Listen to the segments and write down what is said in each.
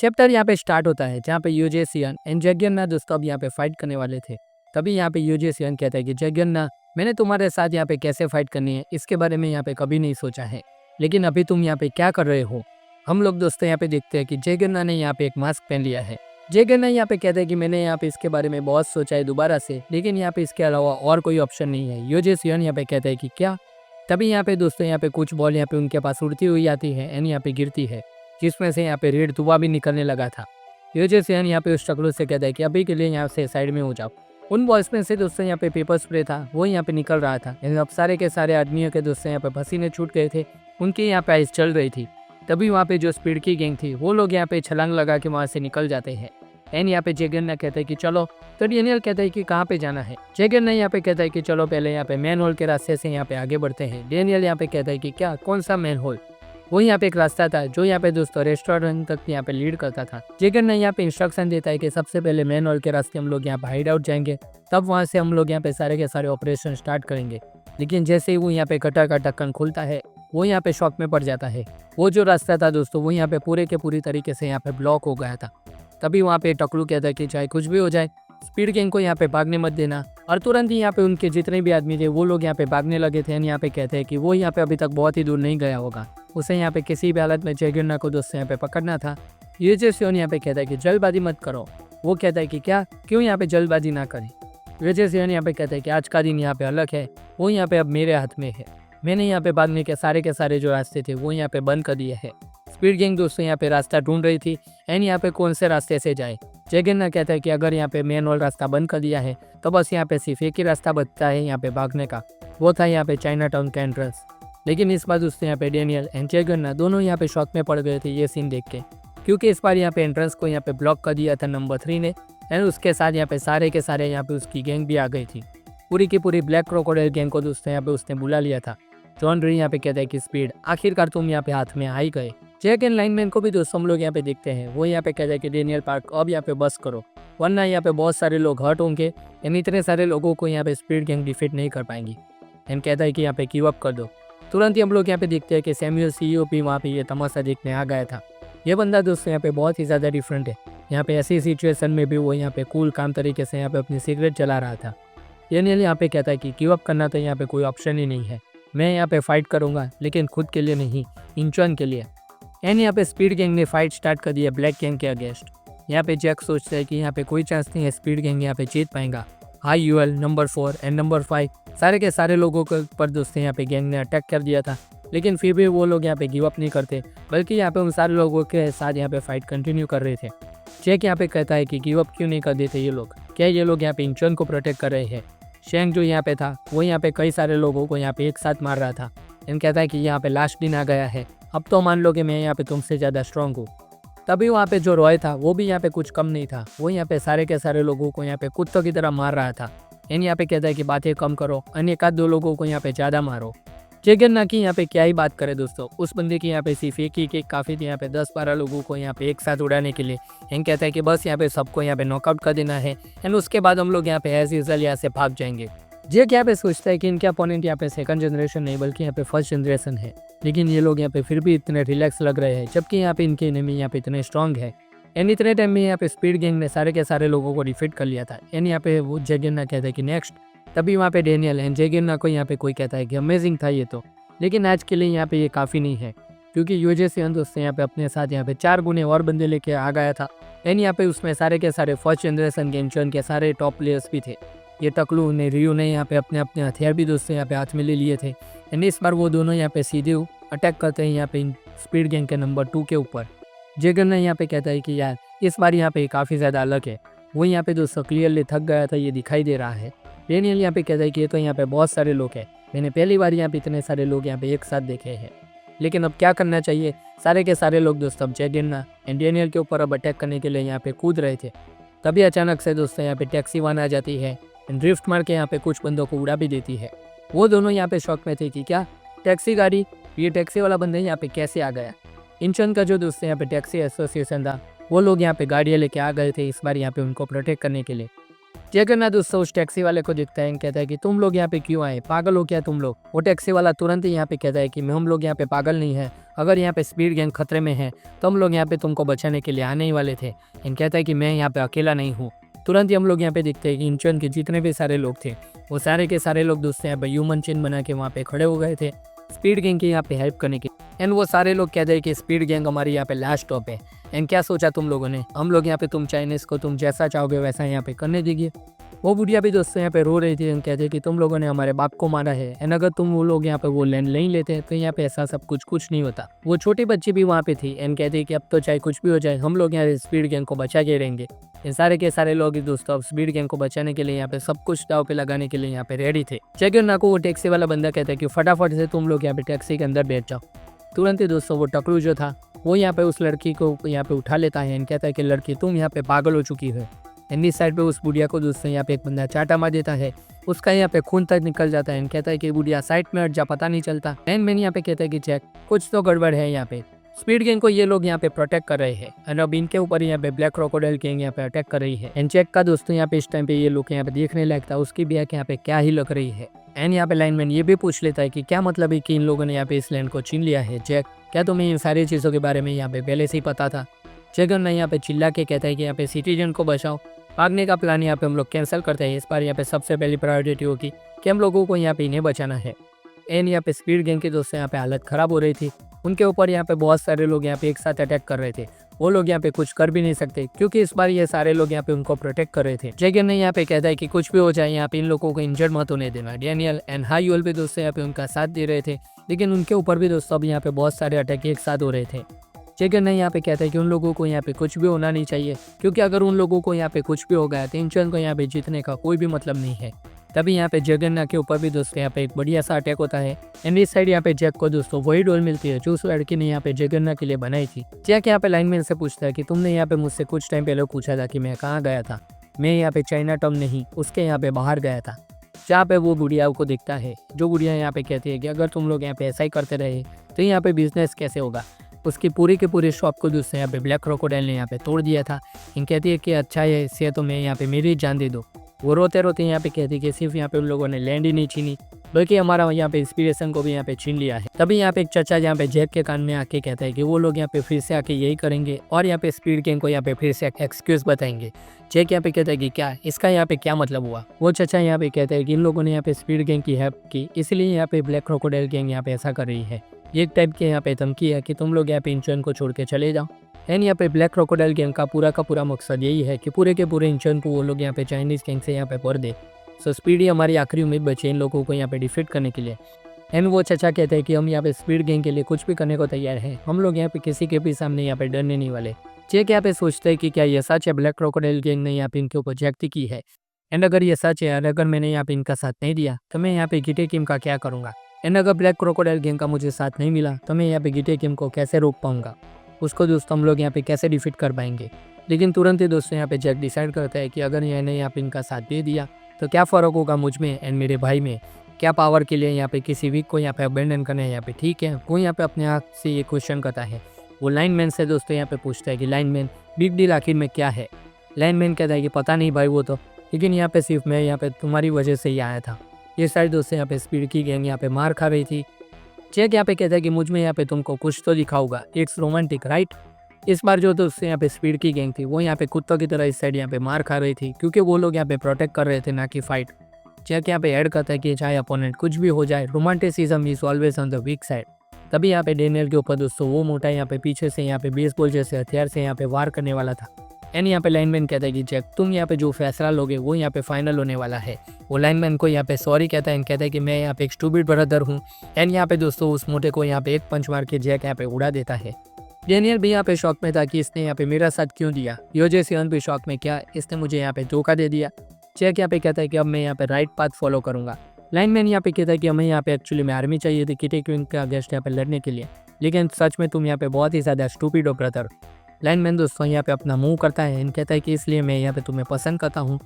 Chapter यहाँ पे start होता है जहाँ पे यूजे सियन एंड जैगियन दोस्तों अब यहाँ पे फाइट करने वाले थे। तभी यहाँ पे यूजे सियन कहता है कि जैगियन मैंने तुम्हारे साथ यहाँ पे कैसे फाइट करनी है इसके बारे में यहाँ पे कभी नहीं सोचा है, लेकिन अभी तुम यहाँ पे क्या कर रहे हो। हम लोग दोस्तों यहाँ पे देखते हैं कि जैगियन ने यहाँ पे एक मास्क पहन लिया है। जैगियन यहाँ पे कहते हैं कि मैंने यहाँ पे इसके बारे में बहुत सोचा है दोबारा से, लेकिन यहाँ पे इसके अलावा और कोई ऑप्शन नहीं है। यूजे सियन यहाँ पे कहता है कि क्या। तभी यहाँ पे दोस्तों यहाँ पे कुछ बॉल यहाँ पे उनके पास उड़ती हुई आती है एंड यहाँ पे गिरती है, जिसमें से यहाँ पे रेड धुआं भी निकलने लगा था। यूजे सियन यहाँ पे उस टकलू से कहता है कि अभी के लिए यहाँ से साइड में हो जाओ। उन बॉयज में से दोस्तों यहाँ पे पेपर स्प्रे था, वो यहाँ पे निकल रहा था। अब सारे के सारे आदमियों के दोस्तों यहाँ पे पसीने छूट गए थे, उनकी यहाँ पे आइस चल रही थी। तभी वहाँ पे जो स्पीड की गैंग थी वो लोग यहाँ पे छलांग लगा के वहाँ से निकल जाते हैं। एंड यहाँ पे जैगियन कहता है कि चलो। तो डेनियल कहता है कि कहाँ पे जाना है। जैगियन यहाँ पे कहता है कि चलो पहले यहाँ पे मैन होल के रास्ते से यहाँ पे आगे बढ़ते हैं। डेनियल यहाँ पे कहता है कि क्या, कौन सा मैन होल। वो यहाँ पे एक रास्ता था जो यहाँ पे दोस्तों रेस्टोरेंट तक यहाँ पे लीड करता था। जैगियन यहाँ पे इंस्ट्रक्शन देता है कि सबसे पहले मैन होल के रास्ते हम लोग यहाँ पे हाइड आउट जाएंगे, तब वहाँ से हम लोग यहाँ पे सारे के सारे ऑपरेशन स्टार्ट करेंगे। लेकिन जैसे ही वो यहाँ पे कटर का ढक्कन खुलता है वो यहाँ पे शॉक में पड़ जाता है। वो जो रास्ता था दोस्तों वो यहाँ पे पूरे के पूरी तरीके से यहाँ पे ब्लॉक हो गया था। तभी वहाँ पे टकलू कहता है कि चाहे कुछ भी हो जाए स्पीड गैंग को यहाँ पे भागने मत देना। और तुरंत ही यहाँ पे उनके जितने भी आदमी थे वो लोग यहाँ पे भागने लगे थे। यहाँ पे कहते हैं कि वो यहाँ पे अभी तक बहुत ही दूर नहीं गया होगा, उसे यहाँ पे किसी भी हालत में जैगियन को दोस्तों यहाँ पे पकड़ना था। यूजे सियन यहाँ पे कहता है कि जल्दबाजी मत करो। वो कहता है कि क्या, क्यों यहाँ पे जल्दबाजी ना करें। यूजे सियन यहाँ पे कहता है कि आज का दिन यहाँ पे अलग है, वो यहाँ पे अब मेरे हाथ में है। मैंने यहाँ पे भागने के सारे जो रास्ते थे वो यहाँ पे बंद कर दिए हैं। स्पीड गैंग दोस्तों यहाँ पे रास्ता ढूंढ रही थी एंड यहाँ पे कौन से रास्ते से जाए। जैगियन कहता है कि अगर यहाँ पे मेन होल रास्ता बंद कर दिया है तो बस यहाँ पे सिर्फ एक ही रास्ता बचता है यहाँ पे भागने का, वो था यहाँ पे चाइना टाउन का एंट्रेंस। लेकिन इस बार दोस्तों यहाँ पे डेनियल एंड जैगियन दोनों यहाँ पे शॉक में पड़ गए थे ये सीन देख के, क्योंकि इस बार यहाँ पे एंट्रेंस को यहाँ पे ब्लॉक कर दिया था नंबर 3 ने। एंड उसके साथ यहाँ पे सारे के सारे यहाँ पे उसकी गैंग भी आ गई थी। पूरी की पूरी ब्लैक क्रोकोडाइल गैंग को दोस्तों यहाँ पे उसने बुला लिया था। जॉन री यहाँ पे कहता है कि स्पीड, आखिरकार तुम यहाँ पे हाथ में आ ही गए। जैक एंड लाइनमैन को भी दोस्तों हम लोग यहाँ पे देखते हैं, वो यहाँ पे कहता है कि डेनियल पार्क अब यहाँ पे बस करो, वरना यहाँ पे बहुत सारे लोग हर्ट होंगे एंड इतने सारे लोगों को यहाँ पे स्पीड गैंग डिफीट नहीं कर पाएंगी। एंड कहता है कि यहाँ पे गिव अप कर दो। तुरंत ही हम लोग यहाँ पे देखते हैं कि सैमुअल सीईओ भी वहाँ पे ये तमाशा देखने आ गया था। ये बंदा दोस्तों यहाँ पे बहुत ही ज़्यादा डिफरेंट है। यहाँ पे ऐसी सिचुएशन में भी वो यहाँ पे कूल काम तरीके से यहाँ पे अपनी सिगरेट चला रहा था। डेनियल यहाँ पे कहता है कि गिव अप करना तो यहाँ पे कोई ऑप्शन ही नहीं है, मैं यहाँ पे फाइट करूँगा, लेकिन खुद के लिए नहीं, इंचॉन के लिए। एंड यहाँ पे स्पीड गैंग ने फाइट स्टार्ट कर दिया ब्लैक गैंग के अगेंस्ट। यहाँ पे जैक सोचता है कि यहाँ पे कोई चांस नहीं है स्पीड गैंग यहाँ पे जीत पाएगा। हाई यूएल, नंबर 4 एंड नंबर 5 सारे के सारे लोगों के ऊपर दोस्तों यहाँ पे गैंग ने अटैक कर दिया था, लेकिन फिर भी वो लोग यहाँ पे गिव अप नहीं करते, बल्कि यहाँ पे उन सारे लोगों के साथ यहाँ पे फाइट कंटिन्यू कर रहे थे। जैक यहाँ पे कहता है कि गिव अप क्यों नहीं कर देते ये लोग, क्या ये लोग यहाँ पे इंचॉन को प्रोटेक्ट कर रहे हैं। शेंग जो यहाँ पे था वो यहाँ पे कई सारे लोगों को यहाँ पे एक साथ मार रहा था एंड कहता है कि यहाँ पे लास्ट दिन आ गया है, अब तो मान लो कि मैं यहाँ पे तुमसे ज़्यादा स्ट्रॉन्ग हूँ। तभी वहाँ पे जो रॉय था वो भी यहाँ पे कुछ कम नहीं था, वो यहाँ पे सारे के सारे लोगों को यहाँ पे कुत्तों की तरह मार रहा था। एंड यहाँ पे कहता है कि बातें कम करो, अन्य एक आध दो लोगों को यहाँ पे ज़्यादा मारो। जैगियन की यहाँ पे क्या ही बात करे दोस्तों, उस बंदे की यहाँ पे सिर्फ एक ही केक काफ़ी थी यहाँ पे 10-12 लोगों को यहाँ पे एक साथ उड़ाने के लिए। एंड कहता है कि बस यहाँ पे सबको यहाँ पे नॉकआउट कर देना है एंड उसके बाद हम लोग यहाँ पे एज यूजुअल यहाँ से भाग जाएंगे। जैक यहाँ पे सोचता है कि इनके अपोनेंट यहाँ पे सेकंड जनरेशन नहीं बल्कि यहाँ पे फर्स्ट जनरेशन है, लेकिन ये लोग यहाँ पे फिर भी इतने रिलैक्स लग रहे हैं, जबकि यहाँ पे इनके एनिमी यहाँ पे इतने स्ट्रॉन्ग है। एंड इतने टाइम में यहाँ पे स्पीड गैंग ने सारे के सारे लोगों को डिफीट कर लिया था। एंड यहाँ पे वो जैगियन कहता है कि नेक्स्ट। तभी वहाँ पे डेनियल एंड जैगियन को यहाँ पे कोई कहता है कि अमेजिंग था ये तो, लेकिन आज के लिए यहाँ पे ये काफ़ी नहीं है, क्योंकि यूजे सियन दोस्तों यहाँ पे अपने साथ यहाँ पे 4 गुने और बंदे लेके आ गया था। एंड यहाँ पे उसमें सारे के सारे फर्स्ट जनरेशन के इंचॉन के सारे टॉप प्लेयर्स भी थे। ये टकलू ने रियो ने यहाँ पे अपने अपने हथियार भी दोस्तों यहाँ पे हाथ में ले लिए थे। एंड इस बार वो दोनों यहाँ पे सीधे अटैक करते हैं यहाँ पे स्पीड गैंग के नंबर 2 के ऊपर। जैगियन यहाँ पे कहता है कि यार इस बार यहाँ पे काफ़ी ज़्यादा अलग है, वो यहाँ पे दोस्तों क्लियरली थक गया था, ये दिखाई दे रहा है। डेनियल यहाँ पे कहता है कि ये तो यहाँ पे बहुत सारे लोग हैं, मैंने पहली बार यहाँ पे इतने सारे लोग यहाँ पे एक साथ देखे हैं, लेकिन अब क्या करना चाहिए। सारे के सारे लोग दोस्तों अब जैगियन एंड डेनियल के ऊपर अब अटैक करने के लिए यहाँ पे कूद रहे थे। तभी अचानक से दोस्तों यहाँ पे टैक्सी वन आ जाती है, ड्रिफ्ट मार के यहाँ पे कुछ बंदों को उड़ा भी देती है। वो दोनों यहाँ पे शौक में थे कि क्या टैक्सी गाड़ी, ये टैक्सी वाला बंदा यहाँ पे कैसे आ गया। इंचॉन का जो दोस्तों यहाँ पे टैक्सी एसोसिएशन था वो लोग यहाँ पे गाड़ियाँ लेके आ गए थे इस बार यहाँ पे उनको प्रोटेक्ट करने के लिए। जगन्नाथ दोस्तों उस टैक्सी वाले को देखता है, कहता है कि तुम लोग यहाँ पे क्यों आए, पागल हो क्या तुम लोग। वो टैक्सी वाला तुरंत ही यहाँ पे कहता है कि हम लोग यहाँ पे पागल नहीं है, अगर यहाँ पे स्पीड गैंग खतरे में है तो हम लोग यहाँ पे तुमको बचाने के लिए आने ही वाले थे। इन कहता है कि मैं यहाँ पे अकेला नहीं हूँ। तुरंत ही हम लोग यहाँ पे देखते हैं कि इंचन के जितने भी सारे लोग थे वो सारे के सारे लोग दोस्तों यहाँ पे ह्यूमन चेन बना के वहाँ पे खड़े हो गए थे स्पीड गैंग की यहाँ पे हेल्प करने के। एंड वो सारे लोग कहते हैं कि स्पीड गैंग हमारी यहाँ पे लास्ट स्टॉप है। एंड क्या सोचा तुम लोगों ने, हम लोग यहाँ पे तुम चाइनीज को तुम जैसा चाहोगे वैसा यहाँ पे करने दीजिए। वो बुढ़िया भी दोस्तों यहाँ पे रो रही थी एंड कहते हैं कि तुम लोगों ने हमारे बाप को मारा है एंड अगर तुम वो लोग यहाँ पे वो लैंड नहीं लेते तो यहाँ पे ऐसा सब कुछ नहीं होता। वो छोटी बच्ची भी वहाँ पे थी एंड कहती है कि अब तो चाहे कुछ भी हो जाए हम लोग यहाँ स्पीड गैंग को बचा के रहेंगे। ये सारे के सारे लोग दोस्तों अब स्पीड गैंग को बचाने के लिए यहाँ पे सब कुछ दाव पे लगाने के लिए यहाँ पे रेडी थे। जगन्नाथ को वो टैक्सी वाला बंदा कहता है कि फटाफट से तुम लोग यहाँ पे टैक्सी के अंदर बैठ जाओ। तुरंत ही दोस्तों वो टकलू जो था वो यहाँ पे उस लड़की को यहाँ पे उठा लेता है एंड कहता है कि लड़की तुम यहाँ पे पागल हो चुकी है। इस साइड पे उस बुढ़िया को दोस्तों यहाँ पे एक बंदा चाटा मार देता है, उसका यहाँ पे खून तक निकल जाता है। कहता है कि बुढ़िया साइड में हट जा, पता नहीं चलता। मैन यहाँ पे कहता है कि चेक कुछ तो गड़बड़ है यहाँ पे। स्पीड गैंग को ये लोग यहाँ पे प्रोटेक्ट कर रहे हैं और अब इनके ऊपर यहाँ पे ब्लैक क्रोकोडाइल गैंग यहाँ पे अटैक कर रही है। एंड चेक का दोस्तों यहाँ पे इस टाइम पे ये लोग यहाँ पे देखने लगता है उसकी भी यहाँ पे क्या ही लग रही है। एंड यहाँ पे लाइनमैन ये भी पूछ लेता है कि क्या मतलब है कि इन लोगों ने यहाँ पे इस लैंड को छीन लिया है। चेक क्या तुम्हें इन सारी चीज़ों के बारे में यहाँ पे पहले से ही पता था। जगन ने यहाँ पे चिल्ला के कहता है कि यहाँ पे सिटीजन को बचाओ, भागने का प्लान यहाँ पे हम लोग कैंसिल करते हैं। इस बार यहाँ पे सबसे पहली प्रायोरिटी होगी कि हम लोगों को यहाँ पे इन्हें बचाना है। एंड यहाँ पे स्पीड गैंग के दोस्तों यहाँ पे हालत खराब हो रही थी, उनके ऊपर यहाँ पे बहुत सारे लोग यहाँ पे एक साथ अटैक कर रहे थे। वो लोग यहाँ पे कुछ कर भी नहीं सकते क्योंकि इस बार ये सारे लोग यहाँ पे उनको प्रोटेक्ट कर रहे थे। जगन ने यहाँ पे कहता है कि कुछ भी हो जाए यहाँ पे इन लोगों को इंजर्ड मत होने देना। डैनियल एंड हाईओल भी दोस्तों यहाँ पे उनका साथ दे रहे थे, लेकिन उनके ऊपर भी दोस्तों अब यहाँ पे बहुत सारे अटैक एक साथ हो रहे थे। जगन ने यहाँ पे कहता है कि उन लोगों को यहाँ पे कुछ भी होना नहीं चाहिए क्योंकि अगर उन लोगों को यहाँ पे कुछ भी हो गया तो इंचन को यहाँ पे जीतने का कोई भी मतलब नहीं है। तभी यहाँ पे जगन्नाथ के ऊपर भी दोस्तों यहाँ पे एक बढ़िया सा अटैक होता है। एंड इस साइड यहाँ पे जैक को दोस्तों वही डोल मिलती है जो उस लड़की ने यहाँ पे जगन्नाथ के लिए बनाई थी। जैक यहाँ पे लाइनमैन से पूछता है कि तुमने यहाँ पे मुझसे कुछ टाइम पहले पूछा था कि मैं कहाँ गया था। मैं यहाँ पे चाइना टाउन नहीं उसके यहाँ पे बाहर गया था। जहाँ पे वो बुढ़िया को देखता है, जो बुढ़िया यहाँ पे कहती है कि अगर तुम लोग यहाँ पे ऐसा ही करते रहे तो यहाँ पे बिजनेस कैसे होगा। उसकी पूरी की पूरी शॉप को दोस्तों यहाँ पे ब्लैक क्रोकोडाइल ने यहाँ पे तोड़ दिया था। इन कहती है कि अच्छा है इससे तो मैं यहाँ पे मेरी जान दे दो। वो रोते रोते यहाँ पे कहती है कि सिर्फ यहाँ पे उन लोगों ने लैंड ही नहीं छीनी बल्कि हमारा यहाँ पे इंस्पिरेशन को भी यहाँ पे छीन लिया है। तभी यहाँ पे एक चचा यहाँ पे जैक के कान में आके कहता है कि वो लोग यहाँ पे फिर से आके यही करेंगे और यहाँ पे स्पीड गैंग को यहाँ पे फिर से एक्सक्यूज बताएंगे। जैक यहाँ पे कहता है कि क्या इसका यहाँ पे क्या मतलब हुआ। वो चचा यहाँ पे कहता है कि इन लोगों ने यहाँ पे स्पीड गैंग की हेल्प की इसलिए यहाँ पे ब्लैक क्रोकोडाइल गैंग यहाँ पे ऐसा कर रही है। एक टाइप के यहाँ पे धमकी है कि तुम लोग यहाँ पे इंचन को छोड़ के चले जाओ। एंड यहाँ पे ब्लैक क्रोकोडाइल गैंग का पूरा मकसद यही है कि पूरे के पूरे इंचन को वो लोग यहाँ पे चाइनीज गैंग से यहाँ पे भर दे। सो स्पीड ही हमारी आखिरी उम्मीद बची इन लोगों को यहाँ पे डिफीट करने के लिए। एंड वो चचा कहते हैं कि हम यहाँ पे स्पीड गैंग के लिए कुछ भी करने को तैयार हैं, हम लोग यहाँ पे किसी के भी सामने यहाँ पे डरने नहीं वाले। जैक यहाँ पे सोचते हैं कि क्या ये सच है ब्लैक क्रोकोडाइल गैंग ने यहाँ पे इनके ऊपर ज्यादती की है। एंड अगर ये सच है और अगर मैंने यहाँ पे इनका साथ नहीं दिया तो मैं यहाँ पे गिटे किम का क्या करूँगा। एंड अगर ब्लैक क्रोकोडाइल गैंग का मुझे साथ नहीं मिला तो मैं यहाँ पे गिटे किम को कैसे रोक पाऊंगा, उसको दोस्तों हम लोग यहाँ पे कैसे डिफीट कर पाएंगे। लेकिन तुरंत ही दोस्तों यहाँ पे जैक डिसाइड करता है कि अगर मैंने यहाँ पे इनका साथ दे दिया तो क्या फ़र्क होगा मुझ में एंड मेरे भाई में, क्या पावर के लिए यहाँ पे किसी वीक को यहाँ पे अबेंडन करना है यहाँ पे ठीक है। वो यहाँ पे अपने आप से ये क्वेश्चन करता है। वो लाइनमैन से दोस्तों यहाँ पे पूछता है कि लाइनमैन बिग डील आखिर में क्या है। लाइनमैन कहता है कि पता नहीं भाई वो तो, लेकिन यहाँ पे सिर्फ मैं यहाँ पे तुम्हारी वजह से ही आया था। ये सारी दोस्तों यहाँ पे स्पीड की गैंग यहाँ पे मार खा रही थी। जैक यहाँ पे कहता है कि मुझ में यहाँ पे तुमको कुछ तो दिखाऊंगा, इट्स रोमांटिक राइट। इस बार जो दोस्तों यहाँ पे स्पीड की गैंग थी वो यहाँ पे कुत्तों की तरह इस साइड यहाँ पे मार खा रही थी क्योंकि वो लोग यहाँ पे प्रोटेक्ट कर रहे थे ना कि फाइट। जैक यहाँ पे ऐड करता है कि चाहे अपोनेंट कुछ भी हो जाए romanticism is always on the week side. तभी यहाँ पे डेनियल के ऊपर दोस्तों वो मोटा यहाँ पे पीछे से यहाँ पे बेसबॉल जैसे हथियार से यहाँ पे वार करने वाला था। एंड यहाँ पे लाइनमैन कहता है कि जैक तुम यहाँ पे जो फैसला लोगे वो यहाँ पे फाइनल होने वाला है। वो लाइनमैन को यहाँ पे सॉरी कहता है एंड कहता है कि मैं यहाँ पे एक स्टूपिड ब्रदर हूँ। एंड यहाँ पे दोस्तों उस मोटे को यहाँ पे एक पंच मार के जैक यहाँ पे उड़ा देता है। डेनियल भी यहाँ पे शौक में था कि इसने यहाँ पे मेरा साथ क्यों दिया। योजे सियन भी शौक में क्या इसने मुझे यहाँ पे धोखा दे दिया। जैक यहाँ पे कहता है कि अब मैं यहाँ पे राइट पाथ फॉलो करूँगा। लाइनमैन यहाँ पे कहता है कि हमें यहाँ पे एक्चुअली में आर्मी चाहिए थी किटी क्वीन का अगेंस्ट यहाँ पे लड़ने के लिए, लेकिन सच में तुम यहाँ पे बहुत ही ज़्यादा स्टूपिड हो ब्रदर। लाइनमैन दोस्तों यहाँ पे अपना मुंह करता है एंड कहता है कि इसलिए मैं यहाँ पे तुम्हें पसंद करता हूँ।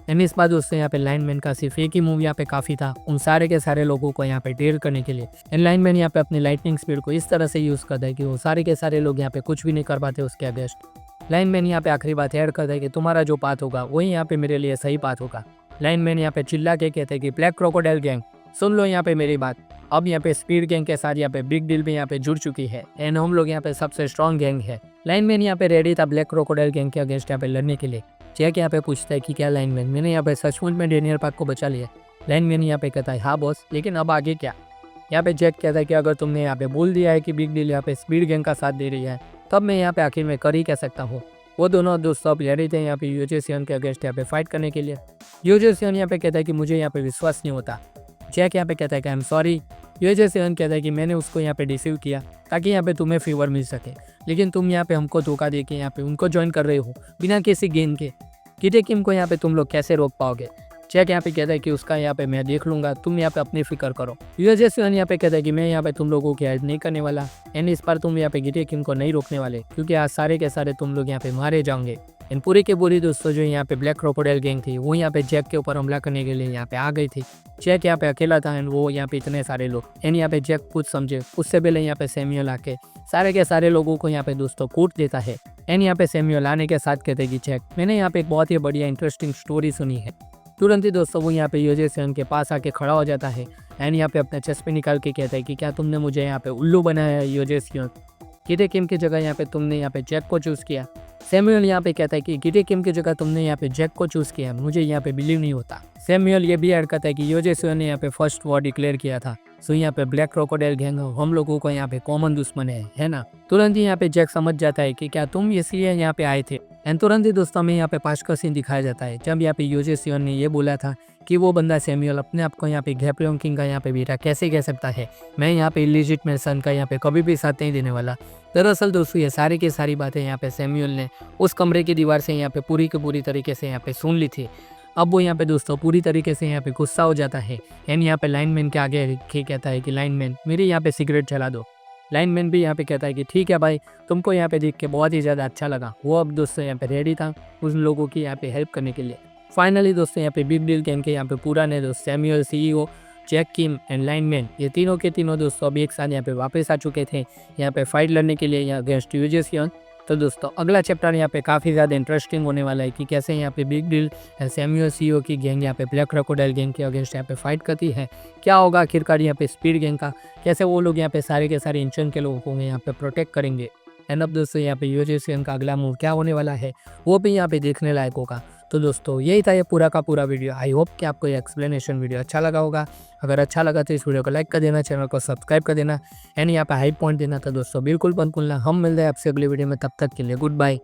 एंड इस बार दोस्तों यहाँ पे लाइनमैन का सिर्फ एक ही मूव यहाँ पे काफ़ी था उन सारे के सारे लोगों को यहाँ पे डेल करने के लिए। एंड लाइनमैन यहाँ पे अपनी लाइटनिंग स्पीड को इस तरह से यूज़ करता है कि वो सारे के सारे लोग यहाँ पे कुछ भी नहीं कर पाते उसके अगेंस्ट। लाइनमैन यहाँ पे आखिरी बात ऐड करता है कि तुम्हारा जो पाथ होगा वही यहाँ पे मेरे लिए सही पाथ होगा। लाइनमैन यहाँ पे चिल्ला के कहते हैं कि ब्लैक क्रोकोडाइल गैंग सुन लो यहाँ पे मेरी बात, अब यहाँ पे स्पीड गैंग के साथ यहाँ पे बिग डील भी यहाँ पे जुड़ चुकी है एंड हम लोग यहाँ पे सबसे स्ट्रॉन्ग गैंग है। लाइनमैन यहाँ पे रेडी था ब्लैक क्रोकोडाइल गैंग के अगेंस्ट यहाँ पे लड़ने के लिए। जैक यहाँ पे पूछता है कि क्या लाइनमैन, मैंने यहाँ पे सचमुच में डेनियल पार्क को बचा लिया। लाइनमैन यहाँ पे कहता है हाँ बॉस, लेकिन अब आगे क्या। यहाँ पे जैक कहता है कि अगर तुमने यहाँ पे बोल दिया है कि बिग डील यहाँ पे स्पीड गैंग का साथ दे रही है, तब मैं यहाँ पे आखिर में कर ही कह सकता हूँ। वो दोनों दोस्त अब रेडी थे यहाँ पे यूजेसियन के अगेंस्ट यहाँ पे फाइट करने के लिए। यूजेसियन यहाँ पे कहता है कि मुझे यहाँ पे विश्वास नहीं होता। जैक यहाँ पे कहता है कि आई एम सॉरी। यूजेसियन कहता है कि मैंने उसको यहाँ पे डिसीव किया ताकि यहाँ पे तुम्हें फेवर मिल सके, लेकिन तुम यहाँ पे हमको धोखा दे के यहाँ पे उनको ज्वाइन कर रहे हो बिना किसी गेम के। किटे किम को यहाँ पे तुम लोग कैसे रोक पाओगे। जैक यहाँ पे कहता है कि उसका यहाँ पे मैं देख लूंगा, तुम यहाँ पे अपनी फिक्र करो। यूजेसियन यहाँ पे कहता है कि मैं यहाँ पे तुम लोगों की हेल्प नहीं करने वाला एंड इस बार तुम यहाँ पे किटे किम को नहीं रोकने वाले, क्योंकि आज सारे के सारे तुम लोग यहाँ पे मारे जाओगे। इन पूरी के पूरी दोस्तों जो यहाँ पे ब्लैक क्रोकोडाइल गैंग थी वो यहाँ पे जैक के ऊपर हमला करने के लिए यहाँ पे आ गई थी। जैक यहाँ पे अकेला था एंड वो यहाँ पे इतने सारे लोग एंड यहाँ पे जैक कुछ समझे उससे पहले यहाँ पे सैमुअल आके सारे के सारे लोगों को यहाँ पे दोस्तों कूट देता है एंड यहाँ पे सैमुअल आने के साथ कहते कि जैक, मैंने यहाँ पे एक बहुत ही बढ़िया इंटरेस्टिंग स्टोरी सुनी है। तुरंत ही दोस्तों वो यहाँ पे यूजेसियन के पास आके खड़ा हो जाता है एंड यहाँ पे अपना चेस्ट पे निकाल के कहता है कि क्या तुमने मुझे यहाँ पे उल्लू बनाया है यूजेसियन। किटे किम की जगह यहाँ पे तुमने यहाँ पे जैक को चूज़ किया। सैमुअल यहाँ पे कहता है कि किटे किम की जगह तुमने यहाँ पे जैक को चूज़ किया, मुझे यहाँ पे बिलीव नहीं होता। सैमुअल ये भी ऐड करता है कि यूजेसियन ने यहाँ पे फर्स्ट वॉर डिक्लेयर किया था, सो यहाँ पे ब्लैक क्रोकोडाइल गैंग हम लोगों को यहाँ पे कॉमन दुश्मन है ना। तुरंत ही यहाँ पे जैक समझ जाता है कि क्या तुम इसलिए यहाँ पे आए थे। एंड तुरंत ही दोस्तों में यहाँ पे पास का सीन दिखाया जाता है जब यहाँ पे यूजेसियन ने ये बोला था कि वो बंदा सैमुअल अपने आप को यहाँ पे गैप्रियन किंग का यहाँ पे बेटा कैसे कह सकता है, मैं यहाँ पे इलीजिट मेरे सन का यहाँ पे कभी भी साथ नहीं देने वाला। दरअसल दोस्तों ये सारी की सारी बातें यहाँ पे सैमुअल ने उस कमरे की दीवार से यहाँ पे पूरी की पूरी तरीके से यहाँ पे सुन ली थी। अब वो यहाँ पे दोस्तों पूरी तरीके से यहाँ पे गुस्सा हो जाता है एंड यहाँ पे लाइनमैन के आगे कहता है कि लाइनमैन मेरे यहाँ पे सिगरेट जला दो। लाइनमैन भी यहाँ पे कहता है कि ठीक है भाई, तुमको यहाँ पे देख के बहुत ही ज़्यादा अच्छा लगा। वो अब दोस्तों यहाँ पे रेडी था उन लोगों की यहाँ पे हेल्प करने के लिए। फाइनली दोस्तों यहाँ पे बिग डील गैंग के यहाँ पे पूरा ने दोस्त Samuel, CEO, Jack Kim and lineman ये तीनों के तीनों दोस्तों अभी एक साथ यहाँ पे वापस आ चुके थे यहाँ पे फाइट लड़ने के लिए यहाँ अगेंस्ट यूजेसियन। तो दोस्तों अगला चैप्टर यहाँ पे काफ़ी ज़्यादा इंटरेस्टिंग होने वाला है कि कैसे यहाँ पे बिग डील सैमुअल, CEO की गैंग यहाँ पे ब्लैक क्रोकोडाइल गैंग के अगेंस्ट यहाँ पे फाइट करती है। क्या होगा आखिरकार यहाँ पे स्पीड गैंग का, कैसे वो लोग यहाँ पे सारे के सारे इंचन के लोगों को यहाँ पे प्रोटेक्ट करेंगे। एंड अब दोस्तों यहाँ पे यूजेसियन का अगला मूव क्या होने वाला है वो भी यहाँ पे देखने लायक होगा। तो दोस्तों यही था ये पूरा का पूरा वीडियो। आई होप कि आपको ये एक्सप्लेनेशन वीडियो अच्छा लगा होगा। अगर अच्छा लगा तो इस वीडियो को लाइक कर देना, चैनल को सब्सक्राइब कर देना एंड यहाँ पे हाई पॉइंट देना था दोस्तों बिल्कुल मत भूलना। हम मिलते हैं आपसे अगली वीडियो में, तब तक के लिए गुड बाय।